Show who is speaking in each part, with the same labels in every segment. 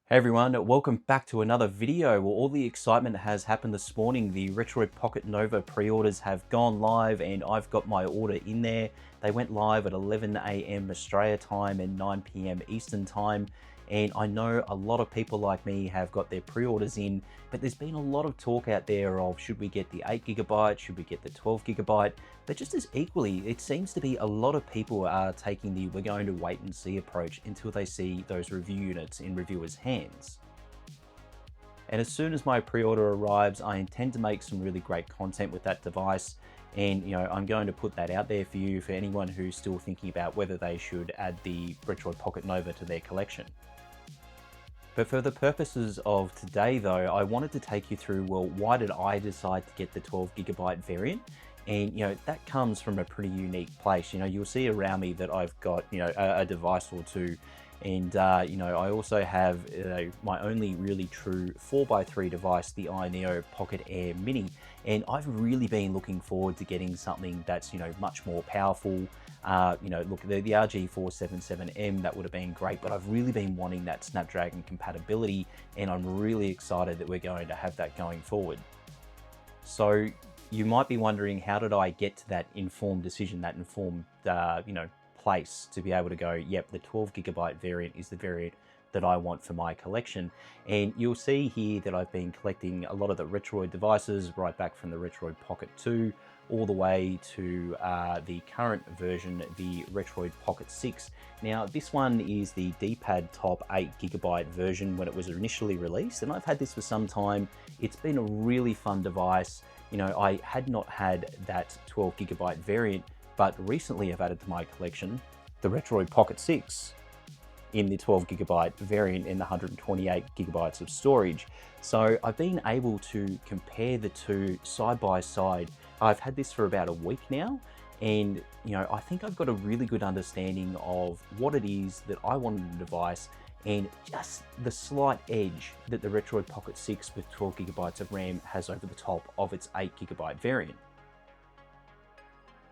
Speaker 1: Hey everyone, welcome back to another video. Well, all the excitement has happened this morning. The Retroid Pocket Nova pre-orders have gone live and I've got my order in there. They went live at 11 AM Australia time and 9 PM Eastern time. And I know a lot of people like me have got their pre-orders in, but there's been a lot of talk out there of should we get the 8GB, should we get the 12GB, but just as equally, it seems to be a lot of people are taking the we're going to wait and see approach until they see those review units in reviewers' hands. And as soon as my pre-order arrives, I intend to make some really great content with that device. And I'm going to put that out there for you for anyone who's still thinking about whether they should add the Retroid Pocket Nova to their collection. But for the purposes of today though, I wanted to take you through, well, why did I decide to get the 12GB variant? And that comes from a pretty unique place. You'll see around me that I've got a device or two, and I also have my only really true 4x3 device, the iNeo Pocket Air Mini, and I've really been looking forward to getting something that's much more powerful. Look, the RG477M, that would have been great, but I've really been wanting that Snapdragon compatibility, and I'm really excited that we're going to have that going forward. So you might be wondering, how did I get to that informed decision, that informed, place to be able to go, yep, the 12GB variant is the variant that I want for my collection. And you'll see here that I've been collecting a lot of the Retroid devices, right back from the Retroid Pocket 2 all the way to the current version, the Retroid Pocket 6. Now this one is the D-pad top 8GB version when it was initially released, and I've had this for some time. It's been a really fun device. I had not had that 12GB variant, but recently I've added to my collection the Retroid Pocket 6 in the 12GB variant and 128GB of storage. So I've been able to compare the two side by side. I've had this for about a week now, and I think I've got a really good understanding of what it is that I want in the device, and just the slight edge that the Retroid Pocket 6 with 12GB of RAM has over the top of its 8GB variant.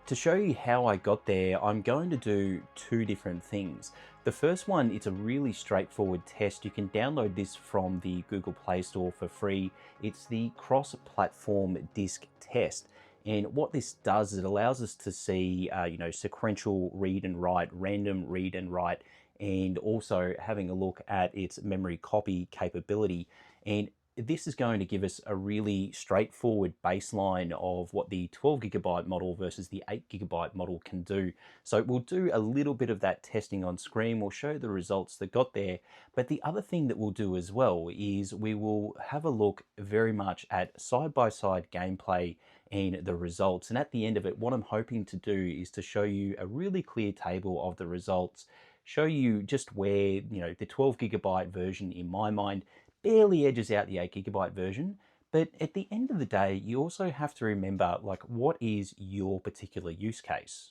Speaker 1: To show you how I got there, I'm going to do two different things. The first one, it's a really straightforward test. You can download this from the Google Play Store for free. It's the cross-platform disk test. And what this does is it allows us to see, sequential read and write, random read and write, and also having a look at its memory copy capability. And this is going to give us a really straightforward baseline of what the 12GB model versus the 8GB model can do. So we'll do a little bit of that testing on screen. We'll show the results that got there. But the other thing that we'll do as well is we will have a look very much at side-by-side gameplay and the results. And at the end of it, what I'm hoping to do is to show you a really clear table of the results, show you just where, the 12GB version in my mind barely edges out the 8GB version. But at the end of the day, you also have to remember, what is your particular use case?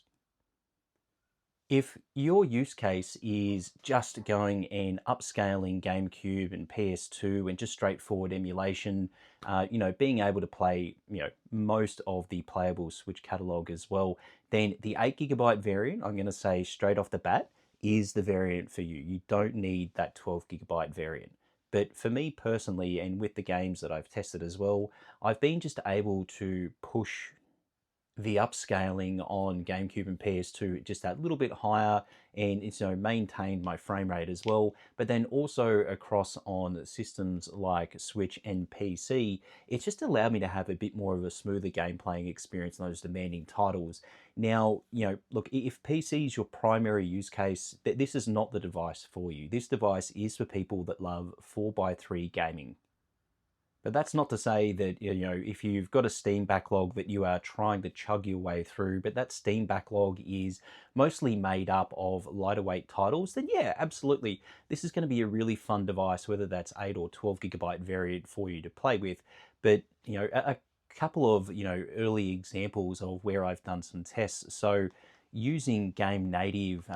Speaker 1: If your use case is just going and upscaling GameCube and PS2 and just straightforward emulation, being able to play, most of the playable Switch catalog as well, then the 8GB variant, I'm going to say straight off the bat, is the variant for you. You don't need that 12GB variant. But for me personally, and with the games that I've tested as well, I've been just able to push the upscaling on GameCube and PS2 just that little bit higher, and it's maintained my frame rate as well. But then also across on systems like Switch and PC, it's just allowed me to have a bit more of a smoother game playing experience on those demanding titles. Now, look, if PC is your primary use case, this is not the device for you. This device is for people that love 4x3 gaming. But that's not to say that, if you've got a Steam backlog that you are trying to chug your way through, but that Steam backlog is mostly made up of lighter weight titles, then yeah, absolutely. This is going to be a really fun device, whether that's 8 or 12GB variant for you to play with. But, a couple of, early examples of where I've done some tests. So using Game Native,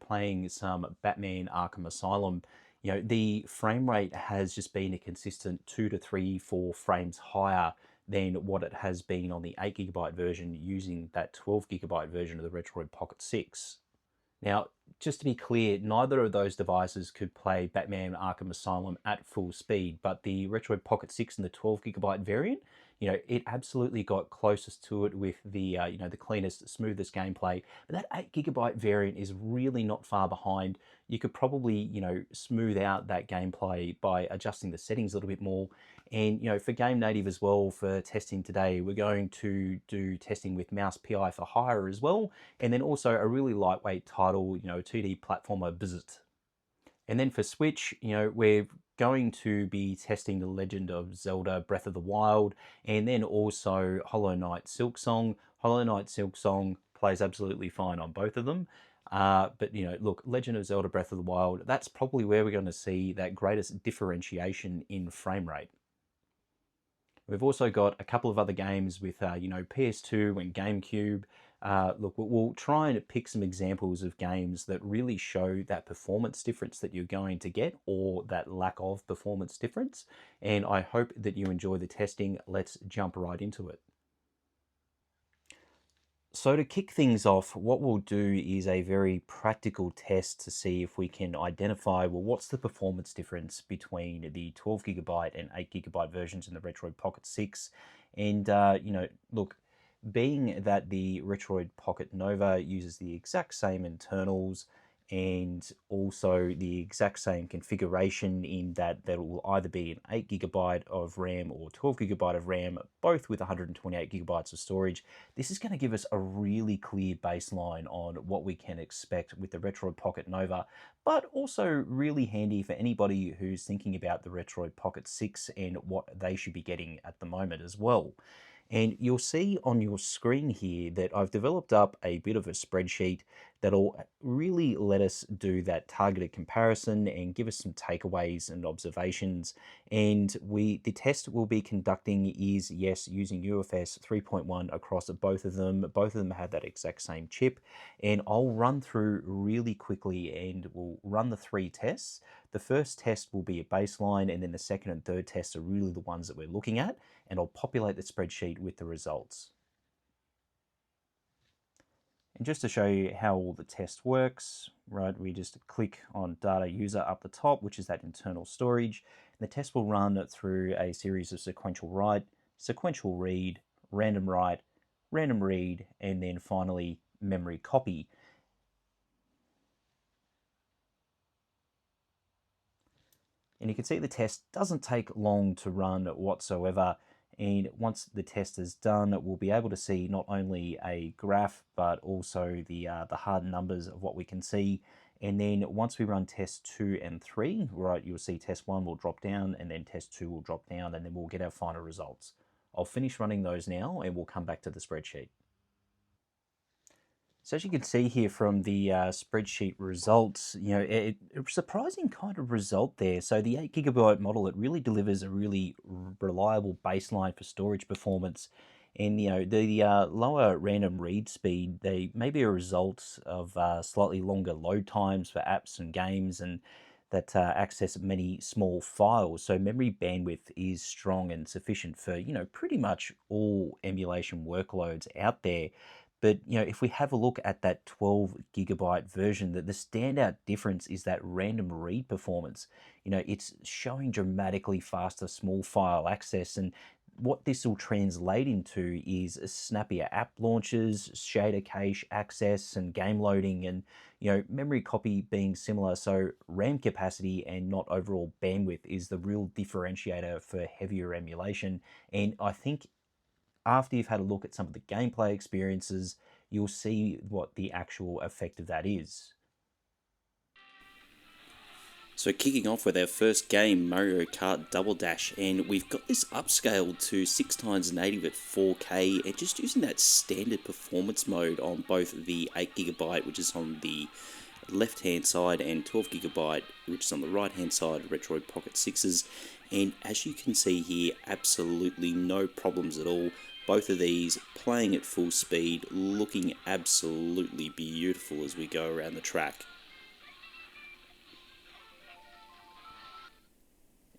Speaker 1: playing some Batman Arkham Asylum, the frame rate has just been a consistent 2 to 3, 4 frames higher than what it has been on the 8GB version using that 12GB version of the Retroid Pocket 6. Now, just to be clear, neither of those devices could play Batman Arkham Asylum at full speed, but the Retroid Pocket 6 and the 12 GB variant, it absolutely got closest to it with the, the cleanest, smoothest gameplay. But that 8 GB variant is really not far behind. You could probably, smooth out that gameplay by adjusting the settings a little bit more. And, for Game Native as well, for testing today, we're going to do testing with Mouse PI for Hire as well. And then also a really lightweight title, a 2D platformer Visit. And then for Switch, we're going to be testing The Legend of Zelda Breath of the Wild, and then also Hollow Knight Silksong. Hollow Knight Silksong plays absolutely fine on both of them. But, look, Legend of Zelda Breath of the Wild, that's probably where we're going to see that greatest differentiation in frame rate. We've also got a couple of other games with, PS2 and GameCube. Look, we'll try and pick some examples of games that really show that performance difference that you're going to get, or that lack of performance difference. And I hope that you enjoy the testing. Let's jump right into it. So to kick things off, what we'll do is a very practical test to see if we can identify, well, what's the performance difference between the 12 GB and 8 GB versions in the Retroid Pocket 6. And, look, being that the Retroid Pocket Nova uses the exact same internals and also the exact same configuration, in that there will either be an 8 GB of RAM or 12 GB of RAM, both with 128 GB of storage. This is going to give us a really clear baseline on what we can expect with the Retroid Pocket Nova, but also really handy for anybody who's thinking about the Retroid Pocket 6 and what they should be getting at the moment as well. And you'll see on your screen here that I've developed up a bit of a spreadsheet that'll really let us do that targeted comparison and give us some takeaways and observations. And the test we'll be conducting is, yes, using UFS 3.1 across both of them. Both of them have that exact same chip. And I'll run through really quickly and we'll run the 3 tests. The first test will be a baseline, and then the second and third tests are really the ones that we're looking at, and I'll populate the spreadsheet with the results. And just to show you how all the test works, right, we just click on data user up the top, which is that internal storage. And the test will run through a series of sequential write, sequential read, random write, random read, and then finally memory copy. And you can see the test doesn't take long to run whatsoever. And once the test is done, we'll be able to see not only a graph, but also the hard numbers of what we can see. And then once we run test 2 and 3, right, you'll see test 1 will drop down, and then test 2 will drop down, and then we'll get our final results. I'll finish running those now, and we'll come back to the spreadsheet. So as you can see here from the spreadsheet results, a surprising kind of result there. So the 8 GB model, it really delivers a really reliable baseline for storage performance. And, the lower random read speed, they may be a result of slightly longer load times for apps and games, and that access many small files. So memory bandwidth is strong and sufficient for, pretty much all emulation workloads out there. But, if we have a look at that 12 GB version, that the standout difference is that random read performance. It's showing dramatically faster small file access, and what this will translate into is snappier app launches, shader cache access, and game loading, and memory copy being similar. So RAM capacity and not overall bandwidth is the real differentiator for heavier emulation. And I think after you've had a look at some of the gameplay experiences, you'll see what the actual effect of that is. So kicking off with our first game, Mario Kart Double Dash, and we've got this upscaled to 6x native at 4K, and just using that standard performance mode on both the 8 GB, which is on the left hand side, and 12 GB, which is on the right hand side of Retroid Pocket 6's. And as you can see here, absolutely no problems at all. Both of these playing at full speed, looking absolutely beautiful as we go around the track.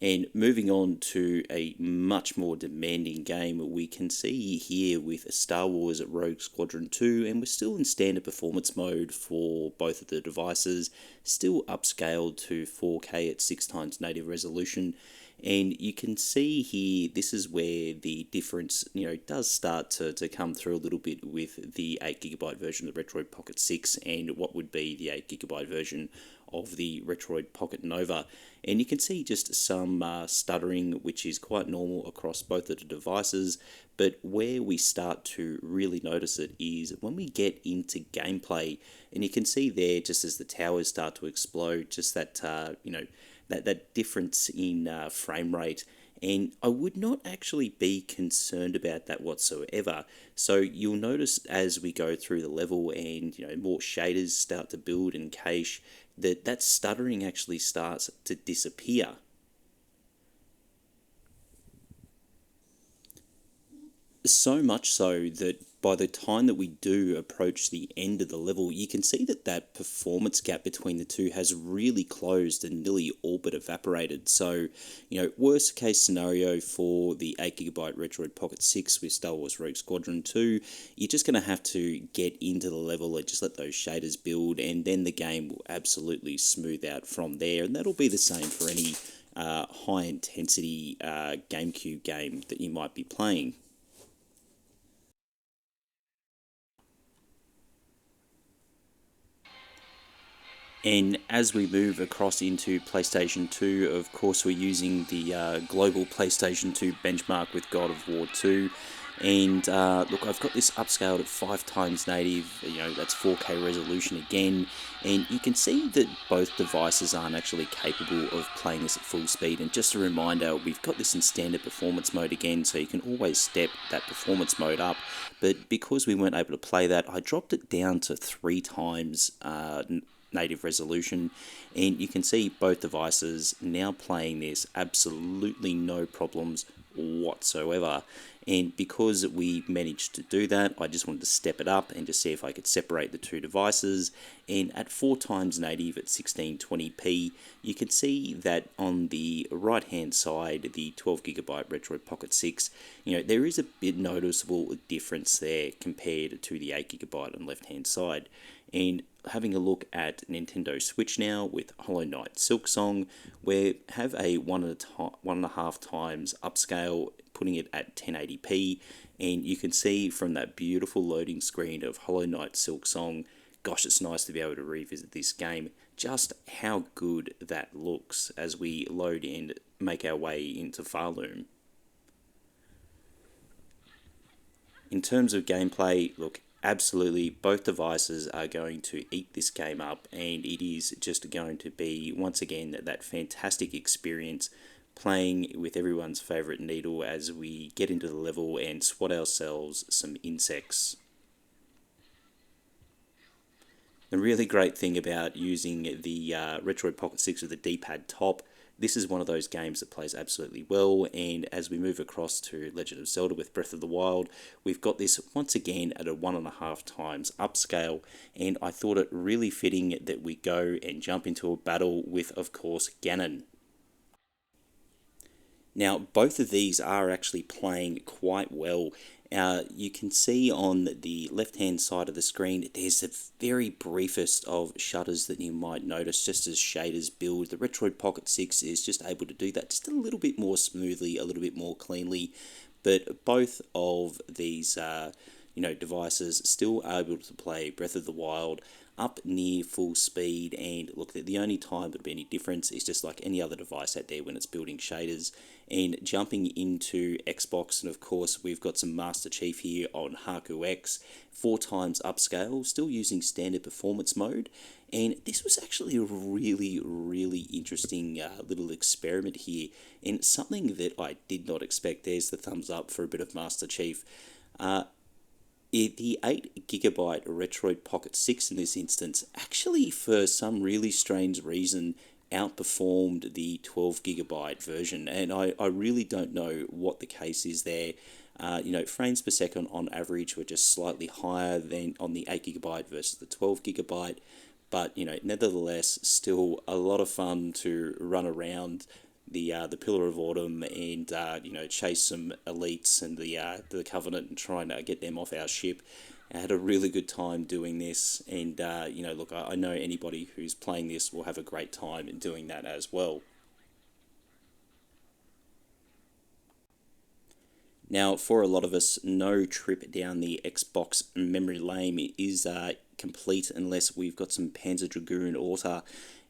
Speaker 1: And moving on to a much more demanding game, we can see here with Star Wars Rogue Squadron 2, and we're still in standard performance mode for both of the devices, still upscaled to 4K at 6 times native resolution. And you can see here, this is where the difference, does start to come through a little bit with the 8GB version of the Retroid Pocket 6 and what would be the 8GB version of the Retroid Pocket Nova. And you can see just some stuttering, which is quite normal across both of the devices. But where we start to really notice it is when we get into gameplay. And you can see there, just as the towers start to explode, just that, that difference in frame rate. And I would not actually be concerned about that whatsoever. So you'll notice as we go through the level and more shaders start to build and cache, that stuttering actually starts to disappear. So much so that by the time that we do approach the end of the level, you can see that performance gap between the two has really closed and nearly all but evaporated. So, worst case scenario for the 8GB Retroid Pocket 6 with Star Wars Rogue Squadron 2, you're just going to have to get into the level and just let those shaders build, and then the game will absolutely smooth out from there. And that'll be the same for any high intensity GameCube game that you might be playing. And as we move across into PlayStation 2, of course, we're using the global PlayStation 2 benchmark with God of War 2. And look, I've got this upscaled at 5 times native, that's 4K resolution again. And you can see that both devices aren't actually capable of playing this at full speed. And just a reminder, we've got this in standard performance mode again, so you can always step that performance mode up. But because we weren't able to play that, I dropped it down to 3 times native resolution, and you can see both devices now playing this absolutely no problems whatsoever. And because we managed to do that, I just wanted to step it up and just see if I could separate the two devices. And at 4 times native at 1620p, you can see that on the right hand side, the 12GB Retroid Pocket 6, there is a bit noticeable difference there compared to the 8GB on the left hand side. And having a look at Nintendo Switch now with Hollow Knight Silksong, we have a 1.5 times upscale, putting it at 1080p, and you can see from that beautiful loading screen of Hollow Knight Silksong, gosh, it's nice to be able to revisit this game, just how good that looks as we load and make our way into Farloom. In terms of gameplay, look, absolutely both devices are going to eat this game up, and it is just going to be, once again, that fantastic experience playing with everyone's favourite needle as we get into the level and swat ourselves some insects. The really great thing about using the Retroid Pocket 6 with the D-pad top, this is one of those games that plays absolutely well, and as we move across to Legend of Zelda with Breath of the Wild, we've got this once again at a 1.5 times upscale, and I thought it really fitting that we go and jump into a battle with, of course, Ganon. Now, both of these are actually playing quite well. You can see on the left-hand side of the screen, there's the very briefest of shutters that you might notice just as shaders build. The Retroid Pocket 6 is just able to do that just a little bit more smoothly, a little bit more cleanly, but both of these devices still able to play Breath of the Wild up near full speed. And look, the only time there'll be any difference is just like any other device out there when it's building shaders. And jumping into Xbox, and of course we've got some Master Chief here on Haku X, 4 times upscale, still using standard performance mode. And this was actually a really interesting little experiment here, and something that I did not expect. There's the thumbs up for a bit of Master Chief. The 8GB Retroid Pocket 6 in this instance actually, for some really strange reason, outperformed the 12GB version, and I really don't know what the case is there. Frames per second on average were just slightly higher than on the 8GB versus the 12GB, but nevertheless, still a lot of fun to run around
Speaker 2: the Pillar of Autumn and you know, chase some elites and the Covenant and try and get them off our ship. I had a really good time doing this, and you know, look, I know anybody who's playing this will have a great time in doing that as well. Now, for a lot of us, no trip down the Xbox memory lane is complete unless we've got some Panzer Dragoon Auto.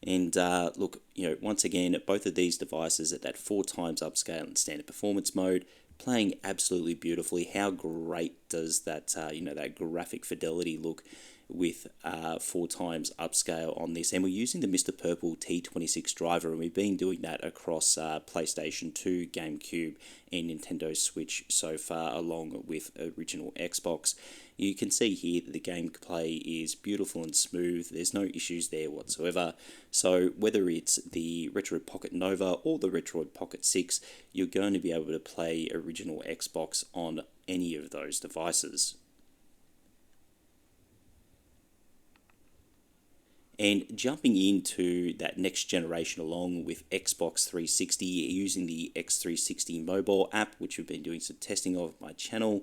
Speaker 2: And look, you know, once again, both of these devices at that 4x upscale and standard performance mode, playing absolutely beautifully. How great does that, you know, that graphic fidelity look with 4x upscale on this? And we're using the Mr. Purple T26 driver, and we've been doing that across PlayStation 2, GameCube, and Nintendo Switch so far, along with original Xbox. You can see here that the gameplay is beautiful and smooth. There's no issues there whatsoever. So whether it's the Retroid Pocket Nova or the Retroid Pocket 6, you're going to be able to play original Xbox on any of those devices. And jumping into that next generation along with Xbox 360 using the X360 mobile app, which we've been doing some testing of my channel.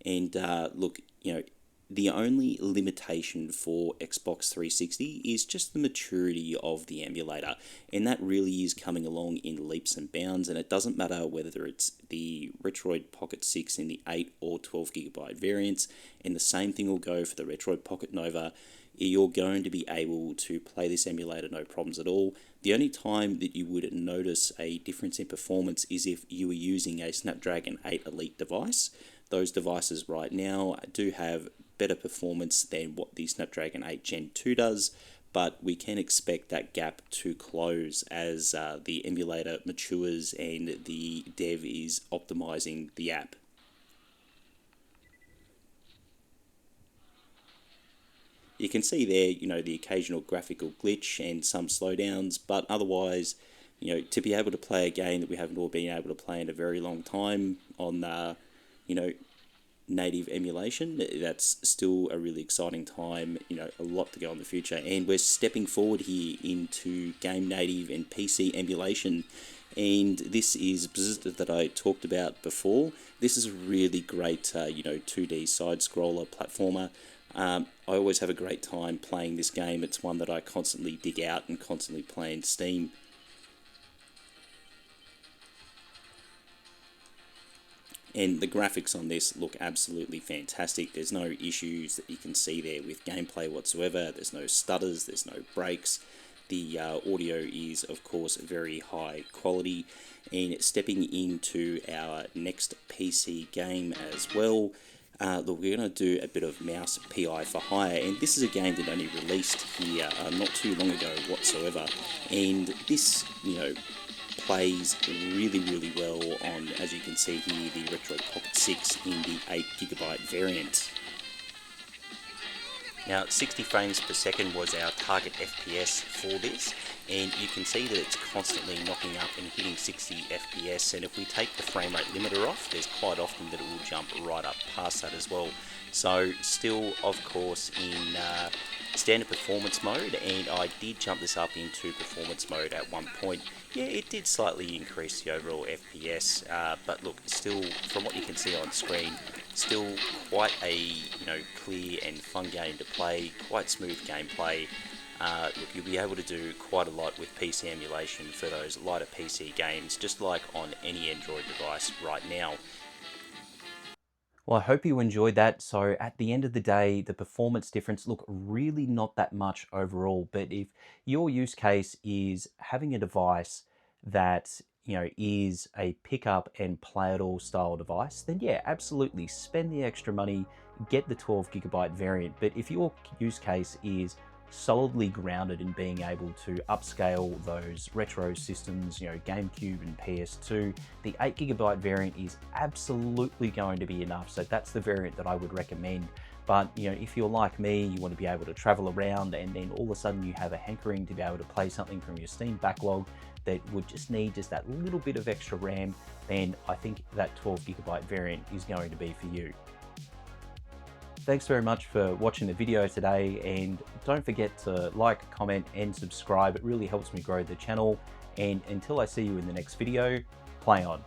Speaker 2: And look, you know, the only limitation for Xbox 360 is just the maturity of the emulator, and that really is coming along in leaps and bounds. And it doesn't matter whether it's the Retroid Pocket 6 in the 8 or 12GB variants, and the same thing will go for the Retroid Pocket Nova. You're going to be able to play this emulator no problems at all. The only time that you would notice a difference in performance is if you were using a Snapdragon 8 Elite device. Those devices right now do have better performance than what the Snapdragon 8 Gen 2 does, but we can expect that gap to close as the emulator matures and the dev is optimizing the app. You can see there, you know, the occasional graphical glitch and some slowdowns, but otherwise, you know, to be able to play a game that we haven't all been able to play in a very long time on, you know, native emulation, that's still a really exciting time. You know, a lot to go in the future, and we're stepping forward here into game native and PC emulation. And this is that I talked about before. This is a really great, you know, 2D side scroller platformer. I always have a great time playing this game. It's one that I constantly dig out and constantly play in Steam. And the graphics on this look absolutely fantastic. There's no issues that you can see there with gameplay whatsoever. There's no stutters, there's no breaks. The audio is, of course, very high quality. And stepping into our next PC game as well, look, we're going to do a bit of Mouse PI for Hire, and this is a game that only released here not too long ago whatsoever, and this, you know, plays really, really well on, as you can see here, the Retroid Pocket 6 in the 8GB variant. Now, 60 frames per second was our target FPS for this, and you can see that it's constantly knocking up and hitting 60 FPS, and if we take the frame rate limiter off, there's quite often that it will jump right up past that as well. So still, of course, in standard performance mode, and I did jump this up into performance mode at one point. Yeah, it did slightly increase the overall FPS, but look, still, from what you can see on screen, still quite a, you know, clear and fun game to play, quite smooth gameplay. Look, you'll be able to do quite a lot with PC emulation for those lighter PC games, just like on any Android device right now.
Speaker 1: Well, I hope you enjoyed that. So at the end of the day, the performance difference, look, really not that much overall. But if your use case is having a device that, you know, is a pick up and play it all style device, then yeah, absolutely spend the extra money, get the 12GB variant. But if your use case is solidly grounded in being able to upscale those retro systems, you know, GameCube and PS2, the 8GB variant is absolutely going to be enough. So that's the variant that I would recommend. But, you know, if you're like me, you want to be able to travel around and then all of a sudden you have a hankering to be able to play something from your Steam backlog that would just need just that little bit of extra RAM, then I think that 12GB variant is going to be for you. Thanks very much for watching the video today, and don't forget to like, comment and subscribe. It really helps me grow the channel. And until I see you in the next video, play on.